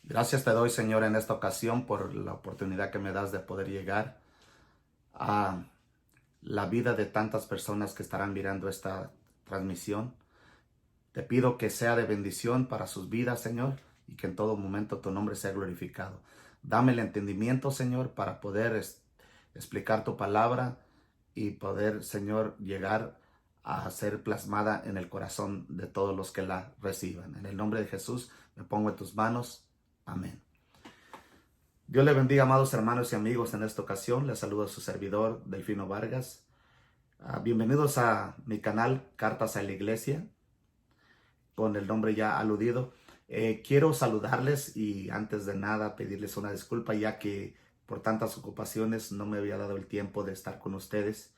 Gracias te doy, Señor, en esta ocasión por la oportunidad que me das de poder llegar a la vida de tantas personas que estarán mirando esta transmisión. Te pido que sea de bendición para sus vidas, Señor, y que en todo momento tu nombre sea glorificado. Dame el entendimiento, Señor, para poder explicar tu palabra y poder, Señor, llegar a ser plasmada en el corazón de todos los que la reciban. En el nombre de Jesús me pongo en tus manos. Amén. Dios le bendiga, amados hermanos y amigos. En esta ocasión les saludo a su servidor, Delfino Vargas. Bienvenidos a mi canal Cartas a la Iglesia, con el nombre ya aludido. Quiero saludarles y antes de nada pedirles una disculpa, ya que por tantas ocupaciones no me había dado el tiempo de estar con ustedes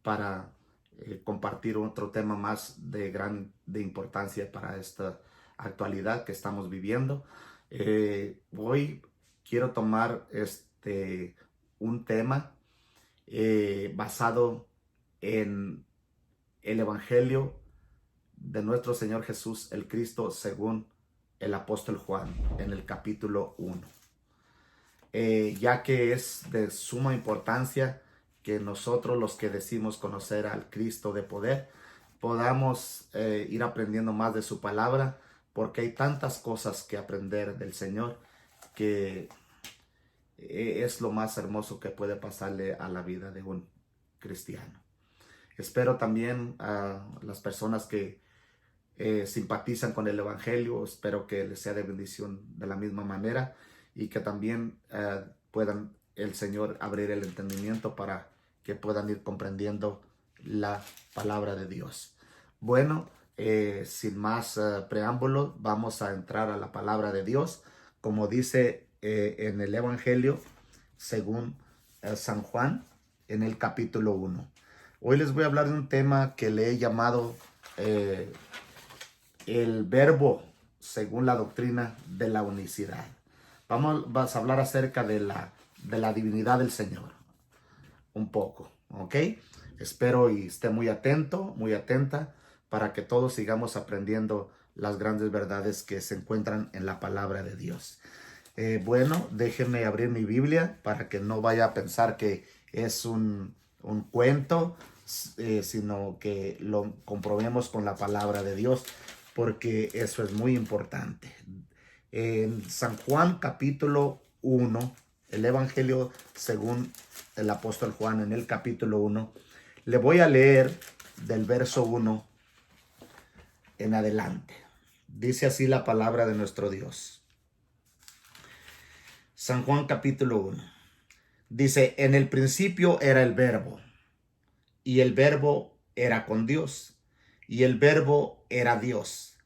para compartir otro tema más de importancia para esta actualidad que estamos viviendo. Hoy quiero tomar un tema basado en el Evangelio de nuestro Señor Jesús, el Cristo, según el apóstol Juan, en el capítulo 1. Ya que es de suma importancia que nosotros, los que decimos conocer al Cristo de poder, podamos ir aprendiendo más de su palabra, porque hay tantas cosas que aprender del Señor que es lo más hermoso que puede pasarle a la vida de un cristiano. Espero también a las personas que simpatizan con el Evangelio, espero que les sea de bendición de la misma manera y que también puedan el Señor abrir el entendimiento para que puedan ir comprendiendo la palabra de Dios. Bueno, sin más preámbulo, vamos a entrar a la palabra de Dios, como dice en el Evangelio según San Juan, en el capítulo 1. Hoy les voy a hablar de un tema que le he llamado el verbo según la doctrina de la unicidad. Vamos a hablar acerca de la divinidad del Señor un poco, ¿ok? Espero y esté muy atento, muy atenta, para que todos sigamos aprendiendo las grandes verdades que se encuentran en la palabra de Dios. Bueno, déjenme abrir mi Biblia para que no vaya a pensar que es un cuento, sino que lo comprobemos con la palabra de Dios, porque eso es muy importante. En San Juan capítulo 1, el Evangelio según el apóstol Juan, en el capítulo 1, le voy a leer del verso 1 en adelante. Dice así la palabra de nuestro Dios. San Juan capítulo 1. Dice, en el principio era el verbo, y el verbo era con Dios, y el verbo era Dios.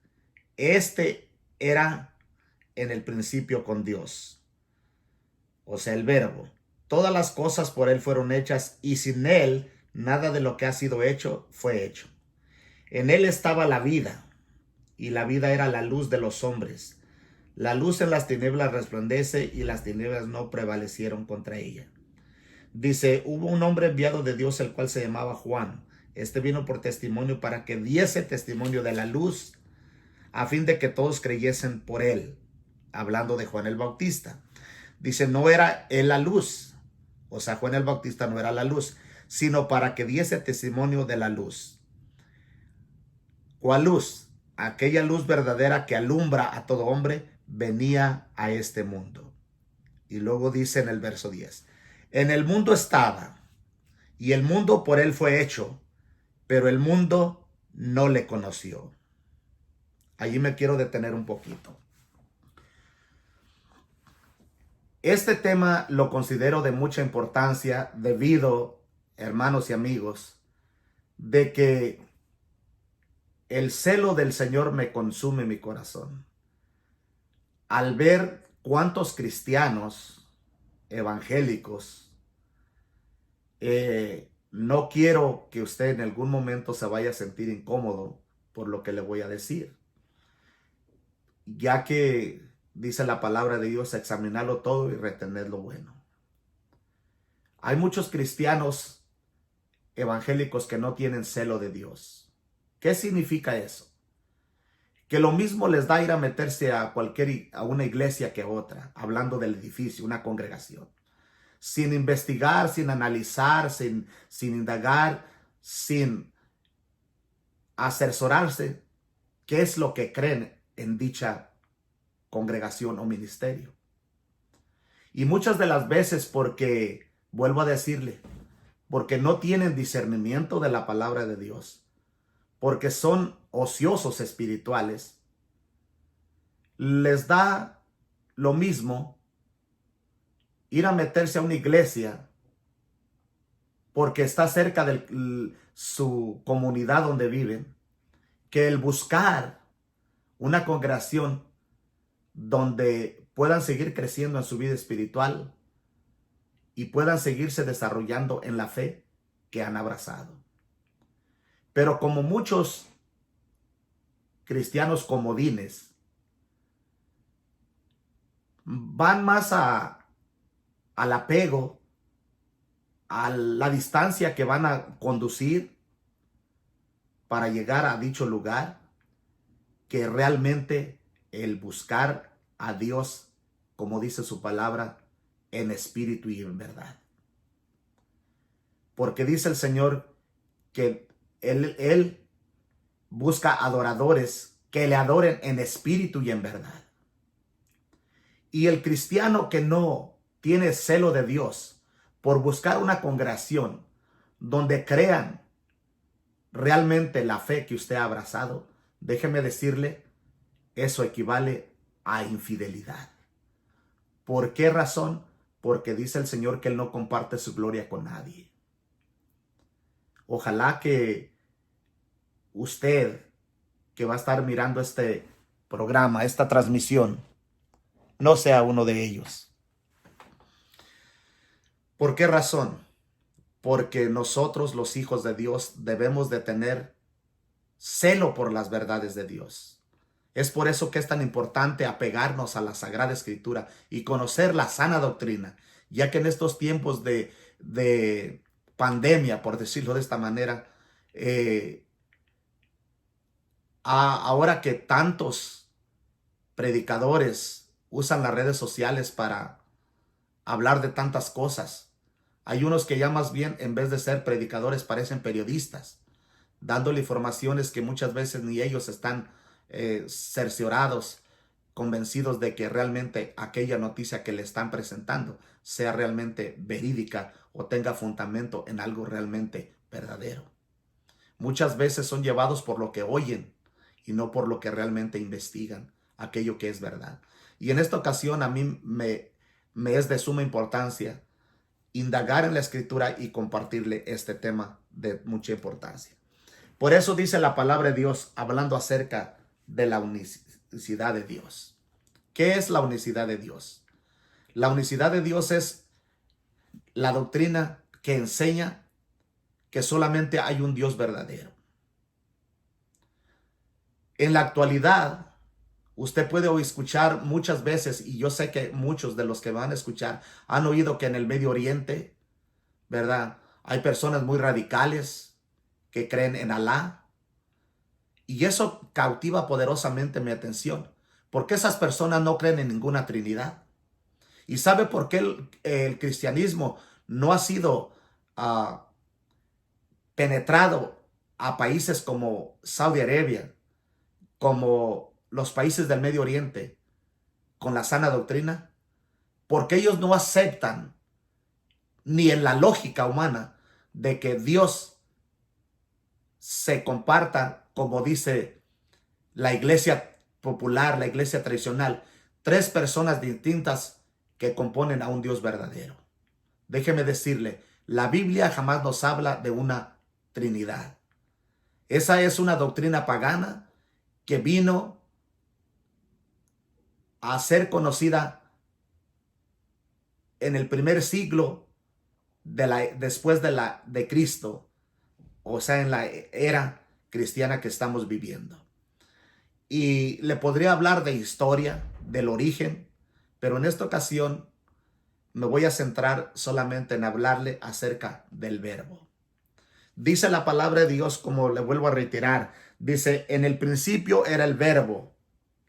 Este era en el principio con Dios. O sea, el verbo. Todas las cosas por él fueron hechas, y sin él nada de lo que ha sido hecho fue hecho. En él estaba la vida, y la vida era la luz de los hombres. La luz en las tinieblas resplandece, y las tinieblas no prevalecieron contra ella. Dice, hubo un hombre enviado de Dios, el cual se llamaba Juan. Este vino por testimonio para que diese testimonio de la luz, a fin de que todos creyesen por él. Hablando de Juan el Bautista. Dice, no era él la luz. O sea, Juan el Bautista no era la luz, sino para que diese testimonio de la luz. ¿Cuál luz? Aquella luz verdadera que alumbra a todo hombre venía a este mundo. Y luego dice en el verso 10, en el mundo estaba, y el mundo por él fue hecho, pero el mundo no le conoció. Allí me quiero detener un poquito. Este tema lo considero de mucha importancia debido, hermanos y amigos, de que el celo del Señor me consume mi corazón. Al ver cuántos cristianos evangélicos, no quiero que usted en algún momento se vaya a sentir incómodo por lo que le voy a decir, ya que dice la palabra de Dios, examinarlo todo y retener lo bueno. Hay muchos cristianos evangélicos que no tienen celo de Dios. ¿Qué significa eso? que lo mismo les da ir a meterse a una iglesia que otra, hablando del edificio, una congregación, sin investigar, sin analizar, sin indagar, sin asesorarse qué es lo que creen en dicha congregación o ministerio. Y muchas de las veces porque, vuelvo a decirle, porque no tienen discernimiento de la palabra de Dios, porque son ociosos espirituales, les da lo mismo ir a meterse a una iglesia porque está cerca de su comunidad donde viven, que el buscar una congregación donde puedan seguir creciendo en su vida espiritual y puedan seguirse desarrollando en la fe que han abrazado. Pero como muchos cristianos comodines van más al apego, a la distancia que van a conducir para llegar a dicho lugar, que realmente el buscar a Dios, como dice su palabra, en espíritu y en verdad. Porque dice el Señor que Él busca adoradores que le adoren en espíritu y en verdad. Y el cristiano que no tiene celo de Dios por buscar una congregación donde crean realmente la fe que usted ha abrazado, déjeme decirle, eso equivale a infidelidad. ¿Por qué razón? Porque dice el Señor que Él no comparte su gloria con nadie. Ojalá que usted, que va a estar mirando este programa, esta transmisión, no sea uno de ellos. ¿Por qué razón? Porque nosotros, los hijos de Dios, debemos de tener celo por las verdades de Dios. Es por eso que es tan importante apegarnos a la Sagrada Escritura y conocer la sana doctrina, ya que en estos tiempos de pandemia, por decirlo de esta manera, ahora que tantos predicadores usan las redes sociales para hablar de tantas cosas, hay unos que ya más bien, en vez de ser predicadores, parecen periodistas, dándole informaciones que muchas veces ni ellos están cerciorados, convencidos de que realmente aquella noticia que le están presentando sea realmente verídica o tenga fundamento en algo realmente verdadero. Muchas veces son llevados por lo que oyen y no por lo que realmente investigan, aquello que es verdad. Y en esta ocasión a mí me es de suma importancia indagar en la Escritura y compartirle este tema de mucha importancia. Por eso dice la palabra de Dios, hablando acerca de la unicidad de Dios. ¿Qué es la unicidad de Dios? La unicidad de Dios es la doctrina que enseña que solamente hay un Dios verdadero. En la actualidad, usted puede escuchar muchas veces, y yo sé que muchos de los que van a escuchar han oído que en el Medio Oriente, ¿verdad?, hay personas muy radicales que creen en Alá. Y eso cautiva poderosamente mi atención, porque esas personas no creen en ninguna Trinidad. ¿Y sabe por qué el cristianismo no ha sido penetrado a países como Saudi Arabia, como los países del Medio Oriente, con la sana doctrina? Porque ellos no aceptan, ni en la lógica humana, de que Dios se comparta, como dice la iglesia popular, la iglesia tradicional, tres personas distintas que componen a un Dios verdadero. Déjeme decirle, la Biblia jamás nos habla de una Trinidad. Esa es una doctrina pagana que vino a ser conocida en el primer siglo después de Cristo, o sea, en la era cristiana que estamos viviendo. Y le podría hablar de historia, del origen, pero en esta ocasión me voy a centrar solamente en hablarle acerca del verbo. Dice la palabra de Dios, como le vuelvo a reiterar, Dice, en el principio era el verbo,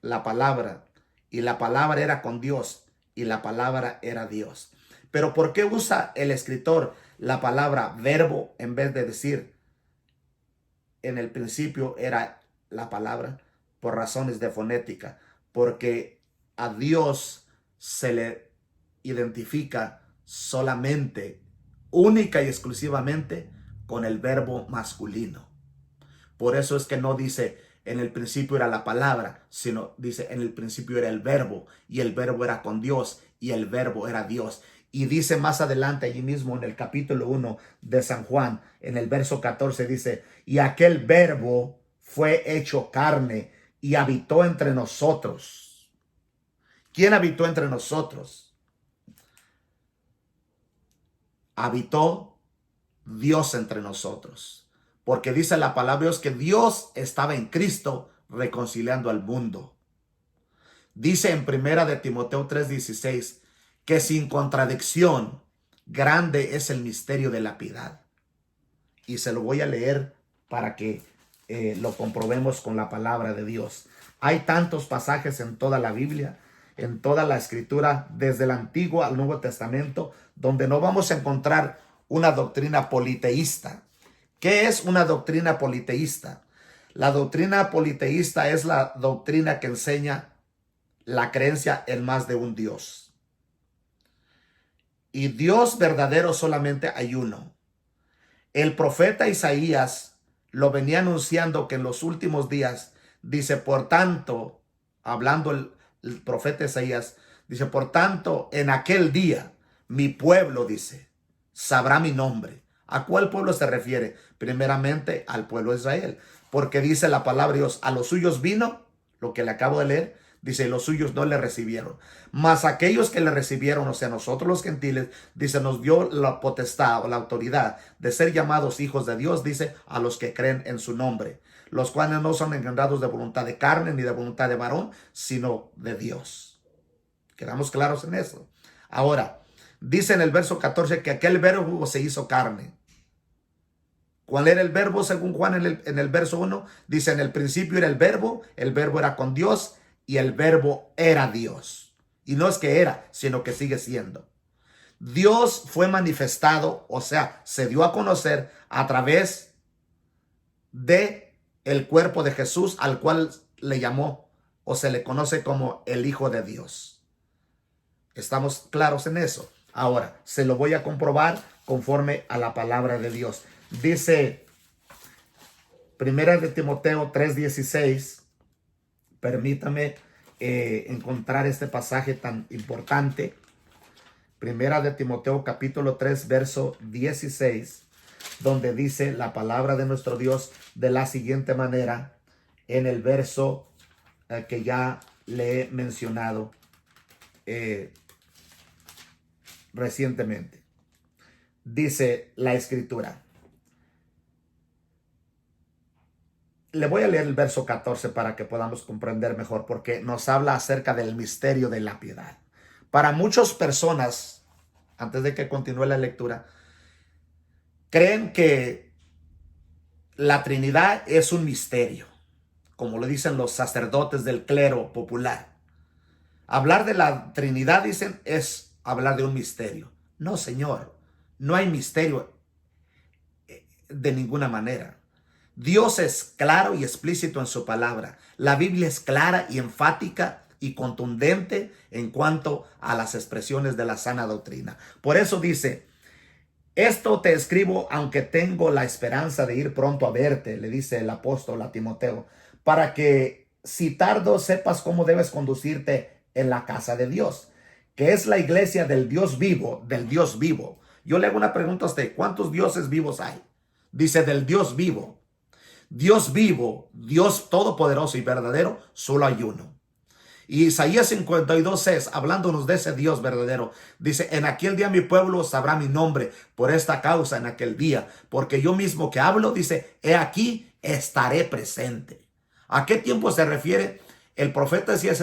la palabra, y la palabra era con Dios, y la palabra era Dios. Pero ¿por qué usa el escritor la palabra verbo en vez de decir en el principio era la palabra? Por razones de fonética, porque a Dios se le identifica solamente, única y exclusivamente con el verbo masculino. Por eso es que no dice en el principio era la palabra, sino dice en el principio era el verbo, y el verbo era con Dios, y el verbo era Dios. Y dice más adelante allí mismo en el capítulo 1 de San Juan, en el verso 14 dice, y aquel verbo fue hecho carne y habitó entre nosotros. ¿Quién habitó entre nosotros? Habitó Dios entre nosotros. Porque dice la palabra de Dios que Dios estaba en Cristo reconciliando al mundo. Dice en primera de Timoteo 3:16 que sin contradicción grande es el misterio de la piedad. Y se lo voy a leer para que lo comprobemos con la palabra de Dios. Hay tantos pasajes en toda la Biblia, en toda la escritura, desde el Antiguo al Nuevo Testamento, donde no vamos a encontrar una doctrina politeísta. ¿Qué es una doctrina politeísta? La doctrina politeísta es la doctrina que enseña la creencia en más de un Dios. Y Dios verdadero solamente hay uno. El profeta Isaías lo venía anunciando que en los últimos días, dice, por tanto, hablando el profeta Isaías, dice, por tanto, en aquel día, mi pueblo, dice, sabrá mi nombre. ¿A cuál pueblo se refiere? Primeramente al pueblo de Israel, porque dice la palabra de Dios, a los suyos vino, lo que le acabo de leer, dice, los suyos no le recibieron. Mas aquellos que le recibieron, o sea, nosotros los gentiles, dice, nos dio la potestad o la autoridad de ser llamados hijos de Dios, dice, a los que creen en su nombre, los cuales no son engendrados de voluntad de carne ni de voluntad de varón, sino de Dios. ¿Quedamos claros en eso? Ahora, dice en el verso 14 que aquel verbo se hizo carne. ¿Cuál era el verbo según Juan en el verso 1? Dice, en el principio era el verbo era con Dios y el verbo era Dios. Y no es que era, sino que sigue siendo. Dios fue manifestado, o sea, se dio a conocer a través de el cuerpo de Jesús, al cual le llamó o se le conoce como el Hijo de Dios. ¿Estamos claros en eso? Ahora, se lo voy a comprobar conforme a la palabra de Dios. Dice Primera de Timoteo 3:16. Permítame encontrar este pasaje tan importante. Primera de Timoteo capítulo 3 verso 16, donde dice la palabra de nuestro Dios de la siguiente manera, en el verso que ya le he mencionado recientemente. Dice la escritura. Le voy a leer el verso 14 para que podamos comprender mejor, porque nos habla acerca del misterio de la piedad. Para muchas personas, antes de que continúe la lectura, creen que la Trinidad es un misterio, como lo dicen los sacerdotes del clero popular. Hablar de la Trinidad, dicen, es hablar de un misterio. No, señor, no hay misterio de ninguna manera. Dios es claro y explícito en su palabra. La Biblia es clara y enfática y contundente en cuanto a las expresiones de la sana doctrina. Por eso dice, esto te escribo aunque tengo la esperanza de ir pronto a verte, le dice el apóstol a Timoteo, para que si tardo sepas cómo debes conducirte en la casa de Dios, que es la iglesia del Dios vivo, del Dios vivo. Yo le hago una pregunta a usted, ¿cuántos dioses vivos hay? Dice del Dios vivo. Dios vivo, Dios todopoderoso y verdadero, solo hay uno. Y Isaías 52:6, hablándonos de ese Dios verdadero, dice, en aquel día mi pueblo sabrá mi nombre por esta causa en aquel día, porque yo mismo que hablo, dice, he aquí, estaré presente. ¿A qué tiempo se refiere? El profeta Isaías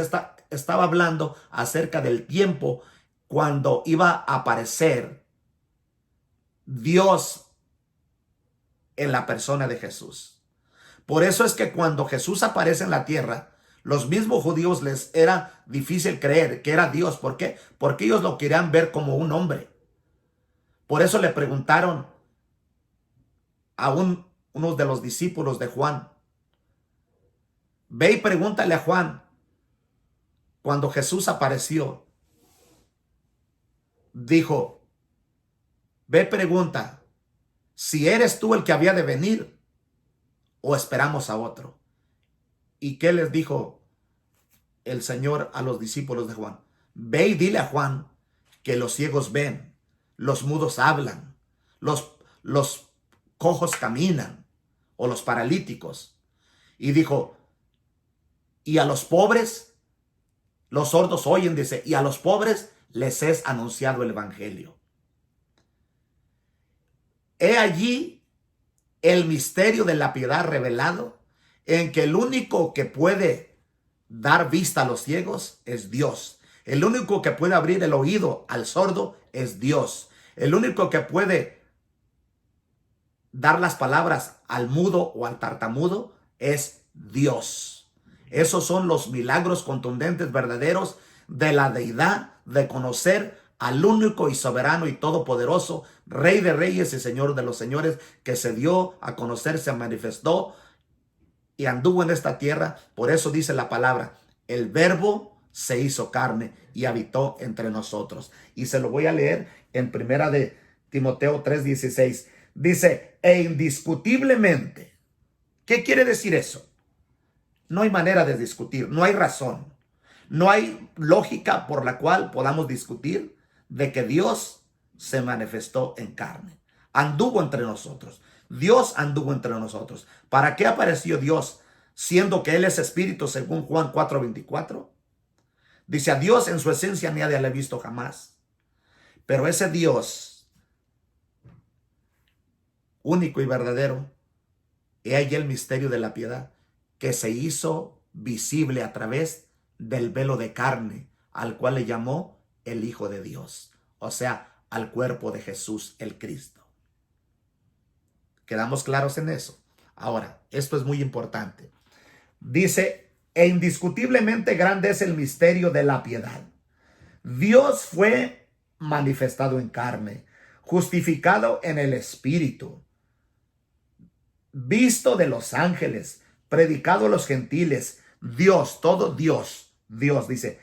estaba hablando acerca del tiempo cuando iba a aparecer Dios en la persona de Jesús. Por eso es que cuando Jesús aparece en la tierra, los mismos judíos les era difícil creer que era Dios. ¿Por qué? Porque ellos lo querían ver como un hombre. Por eso le preguntaron a uno de los discípulos de Juan: ve y pregúntale a Juan, cuando Jesús apareció, dijo, ve, pregunta si eres tú el que había de venir o esperamos a otro. ¿Y qué les dijo el Señor a los discípulos de Juan? Ve y dile a Juan que los ciegos ven, los mudos hablan, los cojos caminan, o los paralíticos. Y dijo, y a los pobres, los sordos oyen, dice, y a los pobres les es anunciado el evangelio. He allí el misterio de la piedad revelado, en que el único que puede dar vista a los ciegos es Dios. El único que puede abrir el oído al sordo es Dios. El único que puede dar las palabras al mudo o al tartamudo es Dios. Esos son los milagros contundentes, verdaderos, de la deidad, de conocer al único y soberano y todopoderoso, Rey de reyes y Señor de los señores, que se dio a conocer, se manifestó y anduvo en esta tierra. Por eso dice la palabra, el Verbo se hizo carne y habitó entre nosotros. Y se lo voy a leer en primera de Timoteo 3:16. Dice, e indiscutiblemente. ¿Qué quiere decir eso? No hay manera de discutir, no hay razón, no hay lógica por la cual podamos discutir de que Dios se manifestó en carne. Anduvo entre nosotros. Dios anduvo entre nosotros. ¿Para qué apareció Dios siendo que Él es espíritu según Juan 4:24? Dice, a Dios en su esencia nadie le ha visto jamás. Pero ese Dios único y verdadero, he ahí el misterio de la piedad, que se hizo visible a través del velo de carne, al cual le llamó el Hijo de Dios, o sea, al cuerpo de Jesús el Cristo. ¿Quedamos claros en eso? Ahora, esto es muy importante. Dice, e indiscutiblemente grande es el misterio de la piedad. Dios fue manifestado en carne, justificado en el Espíritu, visto de los ángeles, predicado a los gentiles, Dios, todo Dios, Dios dice,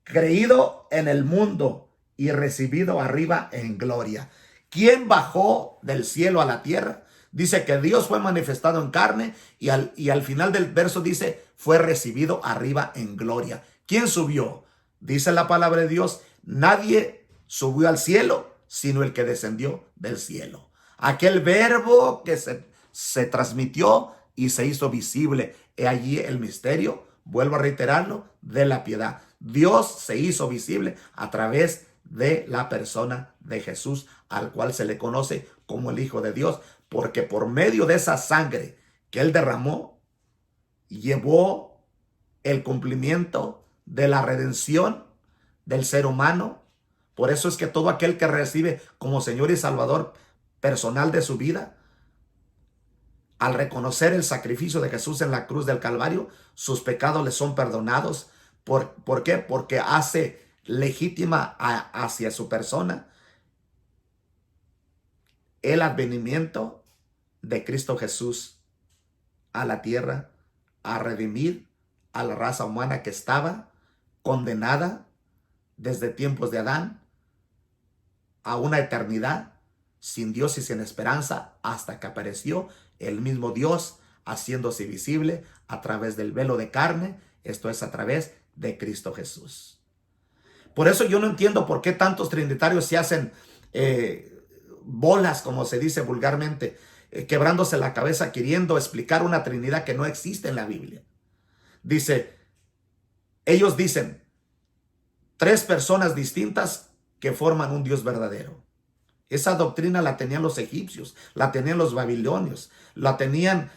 creído en el mundo y recibido arriba en gloria. ¿Quién bajó del cielo a la tierra? Dice que Dios fue manifestado en carne y al final del verso dice, fue recibido arriba en gloria. ¿Quién subió? Dice la palabra de Dios, nadie subió al cielo, sino el que descendió del cielo. Aquel verbo que se transmitió y se hizo visible. He allí el misterio, vuelvo a reiterarlo, de la piedad. Dios se hizo visible a través de la persona de Jesús, al cual se le conoce como el Hijo de Dios, porque por medio de esa sangre que Él derramó, llevó el cumplimiento de la redención del ser humano. Por eso es que todo aquel que recibe como Señor y Salvador personal de su vida, al reconocer el sacrificio de Jesús en la cruz del Calvario, sus pecados le son perdonados. ¿Por qué? Porque hace legítima hacia su persona el advenimiento de Cristo Jesús a la tierra, a redimir a la raza humana que estaba condenada desde tiempos de Adán a una eternidad sin Dios y sin esperanza, hasta que apareció el mismo Dios haciéndose visible a través del velo de carne, esto es a través de Cristo Jesús. Por eso yo no entiendo por qué tantos trinitarios se hacen bolas, como se dice vulgarmente, quebrándose la cabeza queriendo explicar una Trinidad que no existe en la Biblia. Ellos dicen, 3 personas distintas que forman un Dios verdadero. Esa doctrina la tenían los egipcios, la tenían los babilonios, la tenían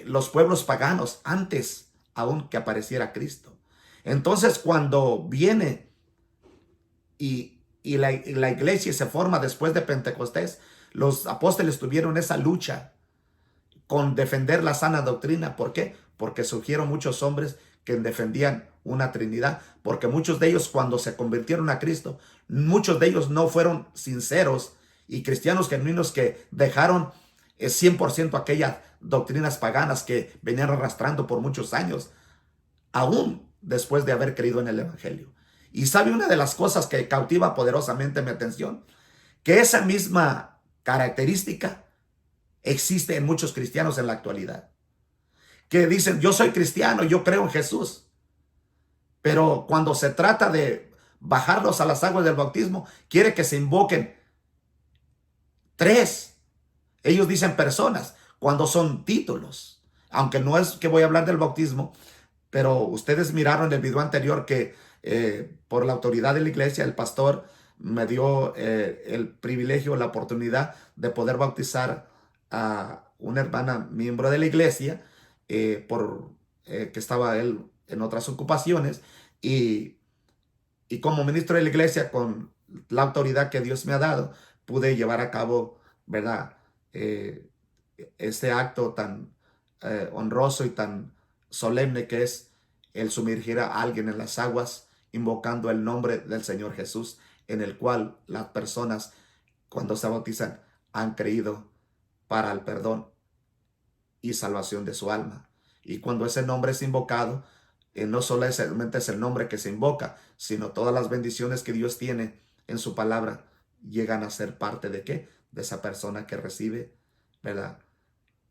los pueblos paganos antes aún que apareciera Cristo. Entonces, cuando viene y la iglesia se forma después de Pentecostés, los apóstoles tuvieron esa lucha con defender la sana doctrina. ¿Por qué? Porque surgieron muchos hombres que defendían una Trinidad, porque muchos de ellos cuando se convirtieron a Cristo, muchos de ellos no fueron sinceros y cristianos genuinos que dejaron 100% aquellas doctrinas paganas que venían arrastrando por muchos años, aún después de haber creído en el Evangelio. Y sabe una de las cosas que cautiva poderosamente mi atención, que esa misma característica existe en muchos cristianos en la actualidad, que dicen, yo soy cristiano, yo creo en Jesús, pero cuando se trata de bajarlos a las aguas del bautismo, quiere que se invoquen tres. Ellos dicen personas, cuando son títulos. Aunque no es que voy a hablar del bautismo, pero ustedes miraron el video anterior que por la autoridad de la iglesia, el pastor me dio el privilegio, la oportunidad de poder bautizar a una hermana miembro de la iglesia, que estaba él en otras ocupaciones, y, y como ministro de la iglesia, con la autoridad que Dios me ha dado, pude llevar a cabo, ¿verdad?, este acto tan honroso y tan solemne que es el sumergir a alguien en las aguas, invocando el nombre del Señor Jesús, en el cual las personas cuando se bautizan han creído para el perdón y salvación de su alma. Y cuando ese nombre es invocado, no solamente es el nombre que se invoca, sino todas las bendiciones que Dios tiene en su palabra llegan a ser parte de ¿qué? De esa persona que recibe, ¿verdad?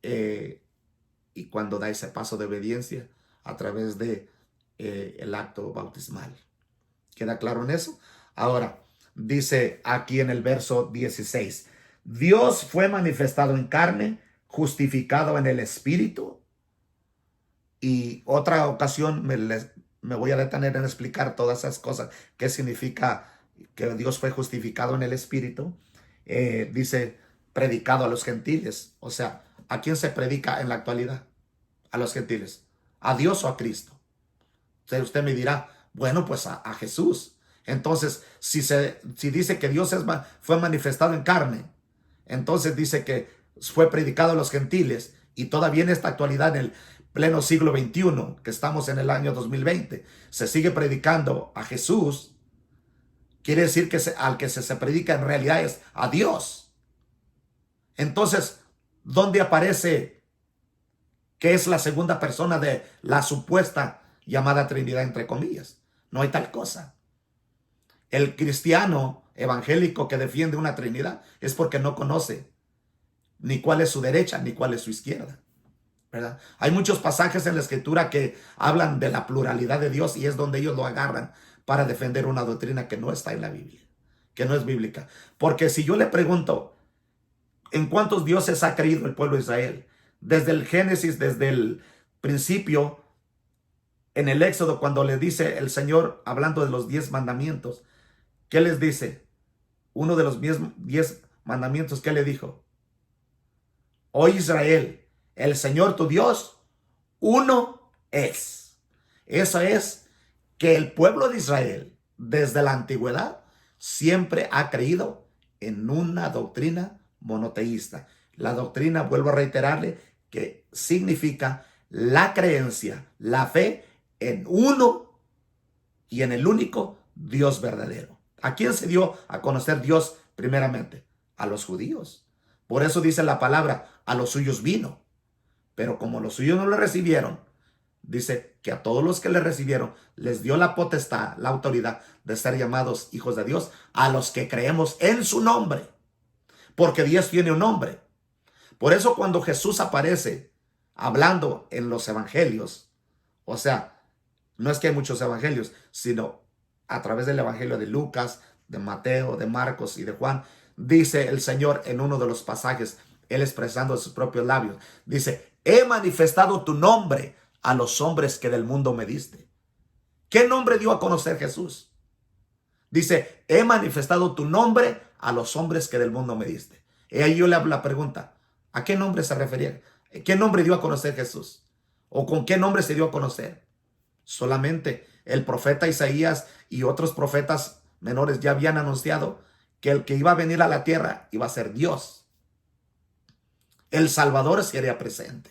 Y cuando da ese paso de obediencia a través de el acto bautismal. ¿Queda claro en eso? Ahora, dice aquí en el verso 16, Dios fue manifestado en carne, justificado en el Espíritu. Y otra ocasión me voy a detener en explicar todas esas cosas. ¿Qué significa que Dios fue justificado en el Espíritu? Dice, predicado a los gentiles. O sea, ¿a quién se predica en la actualidad? A los gentiles. ¿A Dios o a Cristo? Entonces usted me dirá, bueno, pues a Jesús. Entonces, si dice que Dios fue manifestado en carne, entonces dice que fue predicado a los gentiles, y todavía en esta actualidad, en el pleno siglo XXI, que estamos en el año 2020, se sigue predicando a Jesús. Quiere decir que al que se predica en realidad es a Dios. Entonces, ¿dónde aparece que es la segunda persona de la supuesta llamada Trinidad, entre comillas? No hay tal cosa. El cristiano evangélico que defiende una Trinidad es porque no conoce ni cuál es su derecha ni cuál es su izquierda, ¿verdad? Hay muchos pasajes en la escritura que hablan de la pluralidad de Dios, y es donde ellos lo agarran para defender una doctrina que no está en la Biblia, que no es bíblica. Porque si yo le pregunto, ¿en cuántos dioses ha creído el pueblo de Israel? Desde el Génesis, desde el principio, en el Éxodo, cuando le dice el Señor, hablando de los 10 mandamientos, ¿qué les dice? Uno de los 10 mandamientos, ¿qué le dijo? Oh Israel, el Señor tu Dios, uno es. Eso es que el pueblo de Israel, desde la antigüedad, siempre ha creído en una doctrina monoteísta. La doctrina, vuelvo a reiterarle, que significa la creencia, la fe en uno y en el único Dios verdadero. ¿A quién se dio a conocer Dios primeramente? A los judíos. Por eso dice la palabra, a los suyos vino. Pero como los suyos no le recibieron, dice que a todos los que le recibieron les dio la potestad, la autoridad de ser llamados hijos de Dios, a los que creemos en su nombre. Porque Dios tiene un nombre. Por eso cuando Jesús aparece hablando en los evangelios, o sea, no es que hay muchos evangelios, sino a través del evangelio de Lucas, de Mateo, de Marcos y de Juan, dice el Señor en uno de los pasajes, él expresando de sus propios labios, dice, he manifestado tu nombre a los hombres que del mundo me diste. ¿Qué nombre dio a conocer Jesús? Dice, he manifestado tu nombre a los hombres que del mundo me diste. Y ahí yo le hago la pregunta, ¿a qué nombre se refería? ¿Qué nombre dio a conocer Jesús? ¿O con qué nombre se dio a conocer? Solamente el profeta Isaías y otros profetas menores ya habían anunciado que el que iba a venir a la tierra iba a ser Dios. El Salvador sería presente.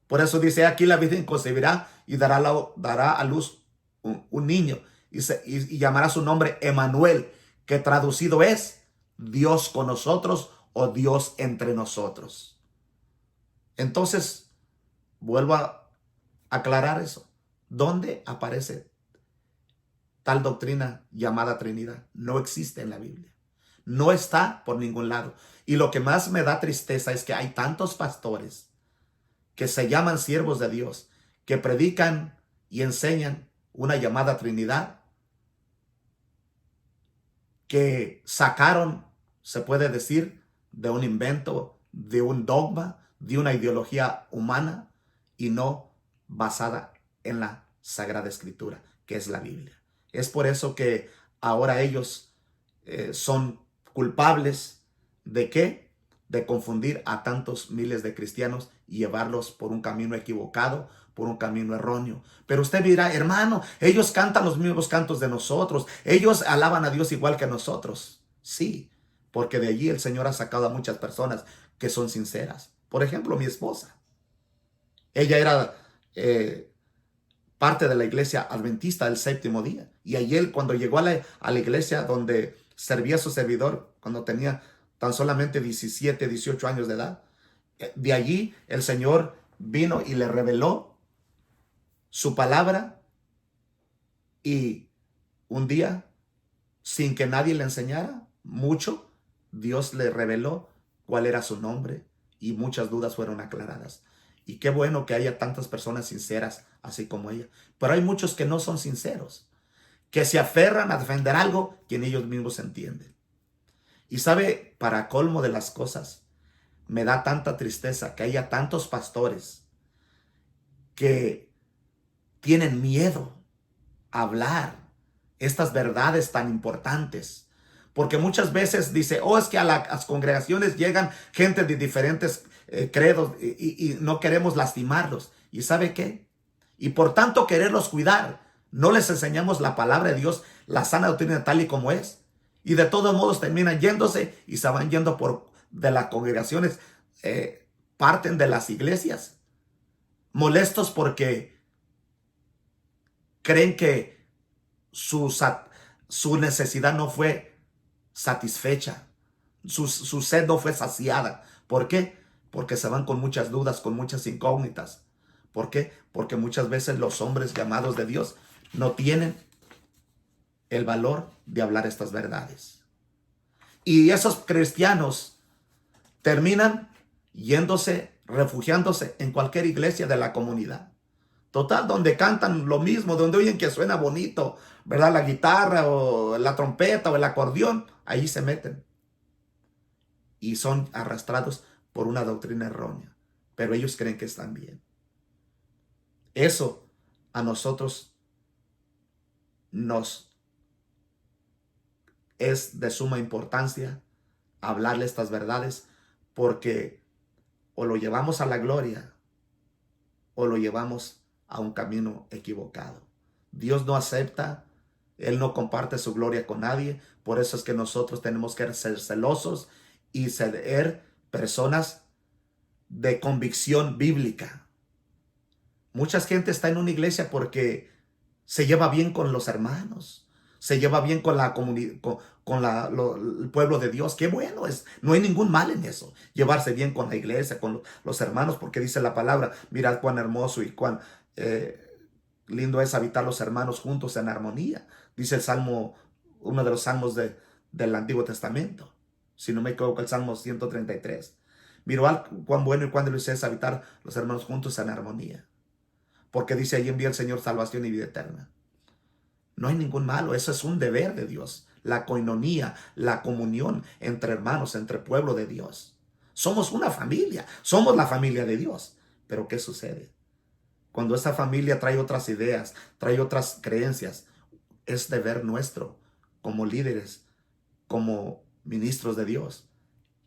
Por eso dice aquí la Virgen concebirá y dará a luz un niño y llamará su nombre Emanuel, que traducido es Dios con nosotros o Dios entre nosotros. Entonces, vuelvo a aclarar eso. ¿Dónde aparece tal doctrina llamada Trinidad? No existe en la Biblia. No está por ningún lado. Y lo que más me da tristeza es que hay tantos pastores que se llaman siervos de Dios, que predican y enseñan una llamada Trinidad, que sacaron, se puede decir, de un invento, de un dogma, de una ideología humana y no basada en la Sagrada Escritura, que es la Biblia. Es por eso que ahora ellos son culpables ¿de qué? De confundir a tantos miles de cristianos y llevarlos por un camino equivocado, por un camino erróneo. Pero usted dirá, hermano, ellos cantan los mismos cantos de nosotros, ellos alaban a Dios igual que nosotros. Sí, porque de allí el Señor ha sacado a muchas personas que son sinceras. Por ejemplo, mi esposa. Ella era parte de la iglesia adventista del séptimo día. Y ayer cuando llegó a la iglesia donde servía a su servidor, cuando tenía tan solamente 17, 18 años de edad, de allí el Señor vino y le reveló su palabra, y un día, sin que nadie le enseñara mucho, Dios le reveló cuál era su nombre y muchas dudas fueron aclaradas. Y qué bueno que haya tantas personas sinceras así como ella. Pero hay muchos que no son sinceros, que se aferran a defender algo que ni ellos mismos entienden. Y sabe, para colmo de las cosas, me da tanta tristeza que haya tantos pastores que tienen miedo a hablar estas verdades tan importantes. Porque muchas veces dice, oh, es que a las congregaciones llegan gente de diferentes credos y no queremos lastimarlos. ¿Y sabe qué? Y por tanto quererlos cuidar, no les enseñamos la palabra de Dios, la sana doctrina tal y como es. Y de todos modos terminan yéndose y se van yendo de las congregaciones, parten de las iglesias, molestos porque creen que su necesidad no fue satisfecha, su sed no fue saciada. ¿Por qué? Porque se van con muchas dudas, con muchas incógnitas. ¿Por qué? Porque muchas veces los hombres llamados de Dios no tienen el valor de hablar estas verdades. Y esos cristianos terminan yéndose, refugiándose en cualquier iglesia de la comunidad. Total, donde cantan lo mismo, donde oyen que suena bonito, ¿verdad? La guitarra o la trompeta o el acordeón, ahí se meten. Y son arrastrados por una doctrina errónea. Pero ellos creen que están bien. Eso a nosotros nos es de suma importancia hablarle estas verdades, porque o lo llevamos a la gloria o lo llevamos a un camino equivocado. Dios no acepta, Él no comparte su gloria con nadie. Por eso es que nosotros tenemos que ser celosos y ser personas de convicción bíblica. Mucha gente está en una iglesia porque se lleva bien con los hermanos, se lleva bien con la comunidad, el pueblo de Dios. Qué bueno es, no hay ningún mal en eso, llevarse bien con la iglesia, con los hermanos, porque dice la palabra, mirad cuán hermoso y cuán lindo es habitar los hermanos juntos en armonía. Dice el Salmo, uno de los salmos del Antiguo Testamento, si no me equivoco, el Salmo 133. Mirad cuán bueno y cuán delicioso es habitar los hermanos juntos en armonía. Porque dice, ahí envía el Señor salvación y vida eterna. No hay ningún malo, eso es un deber de Dios. La coinonía, la comunión entre hermanos, entre pueblo de Dios. Somos una familia, somos la familia de Dios. Pero ¿qué sucede? Cuando esa familia trae otras ideas, trae otras creencias, es deber nuestro como líderes, como ministros de Dios,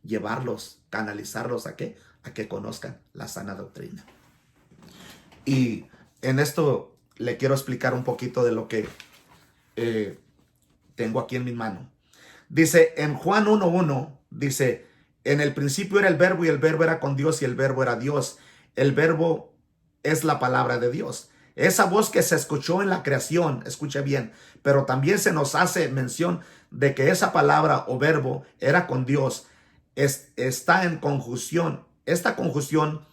llevarlos, canalizarlos ¿a qué? A que conozcan la sana doctrina. Y en esto le quiero explicar un poquito de lo que tengo aquí en mi mano. Dice en Juan 1:1, dice, En el principio era el verbo y el verbo era con Dios y el verbo era Dios. El verbo es la palabra de Dios. Esa voz que se escuchó en la creación, escuche bien, pero también se nos hace mención de que esa palabra o verbo era con Dios. Está en conjunción. Esta conjunción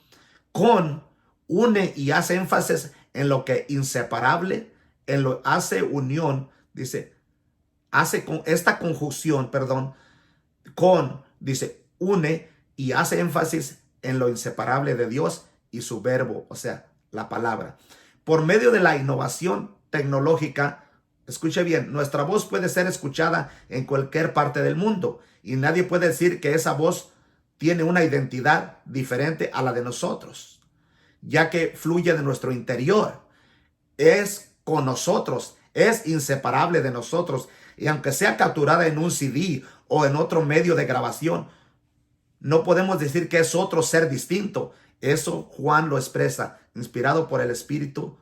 con une y hace énfasis en lo que inseparable, en lo hace unión, dice, hace con esta conjunción, perdón, con, dice, une y hace énfasis en lo inseparable de Dios y su verbo, o sea, la palabra. Por medio de la innovación tecnológica, escuche bien, nuestra voz puede ser escuchada en cualquier parte del mundo y nadie puede decir que esa voz tiene una identidad diferente a la de nosotros, ya que fluye de nuestro interior, es con nosotros, es inseparable de nosotros, y aunque sea capturada en un CD o en otro medio de grabación, no podemos decir que es otro ser distinto. Eso Juan lo expresa, inspirado por el Espíritu,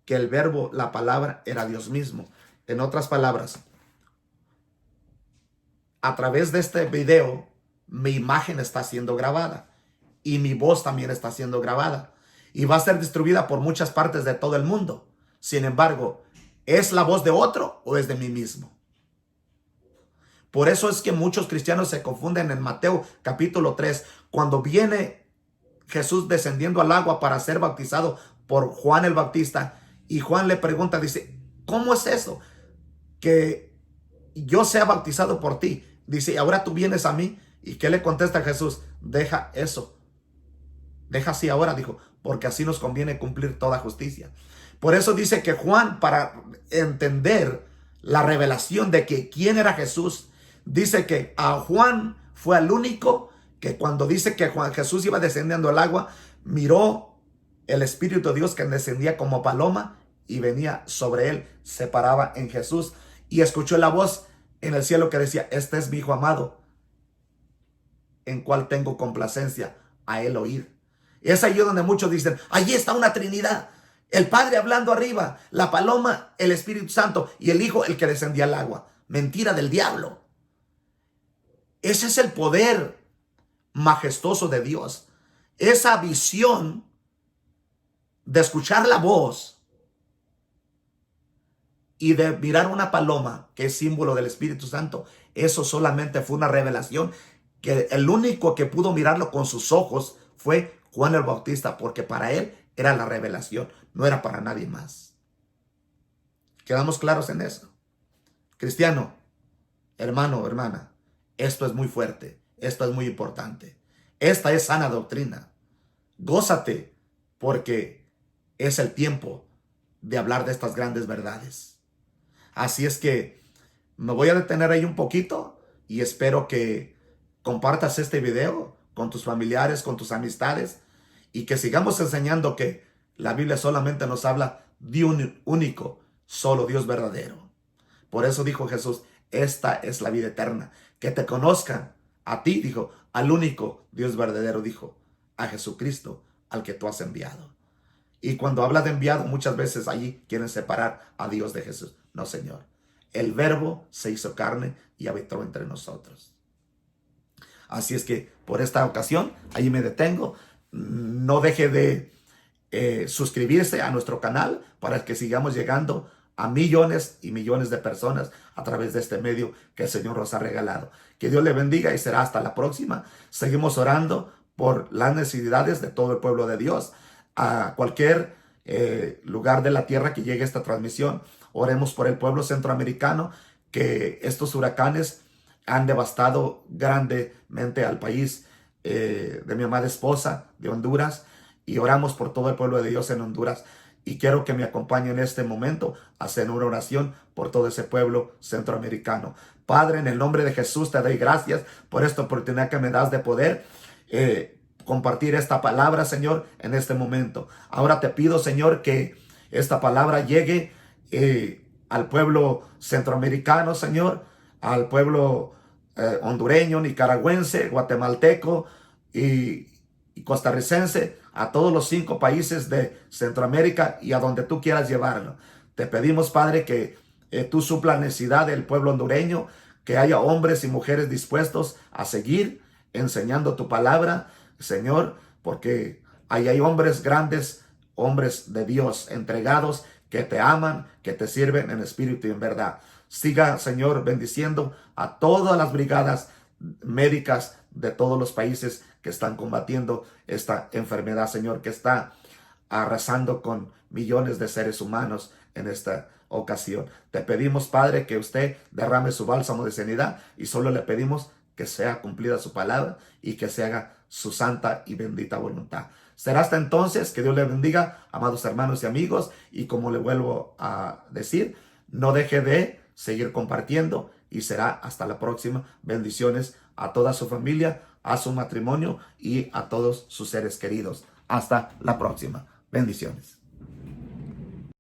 que el verbo, la palabra, era Dios mismo. En otras palabras, a través de este video, mi imagen está siendo grabada y mi voz también está siendo grabada y va a ser distribuida por muchas partes de todo el mundo. Sin embargo, ¿es la voz de otro o es de mí mismo? Por eso es que muchos cristianos se confunden en Mateo capítulo 3, cuando viene Jesús descendiendo al agua para ser bautizado por Juan el Bautista, y Juan le pregunta, dice, ¿cómo es eso? Que yo sea bautizado por ti. Dice, ahora tú vienes a mí. ¿Y qué le contesta Jesús? Deja eso. Deja así ahora, dijo, porque así nos conviene cumplir toda justicia. Por eso dice que Juan, para entender la revelación de que quién era Jesús, dice que a Juan fue el único que cuando dice que Jesús iba descendiendo al agua, miró el Espíritu de Dios que descendía como paloma y venía sobre él, se paraba en Jesús y escuchó la voz en el cielo que decía, este es mi hijo amado, en cual tengo complacencia, a él oír. Es ahí donde muchos dicen, allí está una Trinidad, el Padre hablando arriba, la paloma, el Espíritu Santo y el Hijo, el que descendía al agua. Mentira del diablo. Ese es el poder majestuoso de Dios. Esa visión de escuchar la voz y de mirar una paloma, que es símbolo del Espíritu Santo, eso solamente fue una revelación, que el único que pudo mirarlo con sus ojos fue Juan el Bautista, porque para él era la revelación, no era para nadie más. ¿Quedamos claros en eso? Cristiano, hermano, hermana, esto es muy fuerte, esto es muy importante. Esta es sana doctrina. Gózate, porque es el tiempo de hablar de estas grandes verdades. Así es que me voy a detener ahí un poquito y espero que compartas este video con tus familiares, con tus amistades y que sigamos enseñando que la Biblia solamente nos habla de un único, solo Dios verdadero. Por eso dijo Jesús, esta es la vida eterna, que te conozcan a ti, dijo, al único Dios verdadero, dijo, a Jesucristo, al que tú has enviado. Y cuando habla de enviado, muchas veces allí quieren separar a Dios de Jesús. No, Señor. El verbo se hizo carne y habitó entre nosotros. Así es que por esta ocasión, allí me detengo. No deje de suscribirse a nuestro canal para que sigamos llegando a millones y millones de personas a través de este medio que el Señor nos ha regalado. Que Dios le bendiga y será hasta la próxima. Seguimos orando por las necesidades de todo el pueblo de Dios. A cualquier lugar de la tierra que llegue esta transmisión, oremos por el pueblo centroamericano, que estos huracanes han devastado grandemente al país de mi amada esposa de Honduras, y oramos por todo el pueblo de Dios en Honduras. Y quiero que me acompañe en este momento a hacer una oración por todo ese pueblo centroamericano. Padre, en el nombre de Jesús te doy gracias por esta oportunidad que me das de poder compartir esta palabra, Señor, en este momento. Ahora te pido, Señor, que esta palabra llegue al pueblo centroamericano, Señor, al pueblo hondureño, nicaragüense, guatemalteco y costarricense, a todos los 5 países de Centroamérica y a donde tú quieras llevarlo. Te pedimos, Padre, que tú supla la necesidad del pueblo hondureño, que haya hombres y mujeres dispuestos a seguir enseñando tu palabra, Señor, porque ahí hay hombres grandes, hombres de Dios, entregados, que te aman, que te sirven en espíritu y en verdad. Siga, Señor, bendiciendo a todas las brigadas médicas de todos los países que están combatiendo esta enfermedad, Señor, que está arrasando con millones de seres humanos en esta ocasión. Te pedimos, Padre, que usted derrame su bálsamo de sanidad y solo le pedimos que sea cumplida su palabra y que se haga su santa y bendita voluntad. Será hasta entonces, que Dios le bendiga, amados hermanos y amigos, y como le vuelvo a decir, no deje de seguir compartiendo y será hasta la próxima. Bendiciones a toda su familia, a su matrimonio y a todos sus seres queridos. Hasta la próxima. Bendiciones.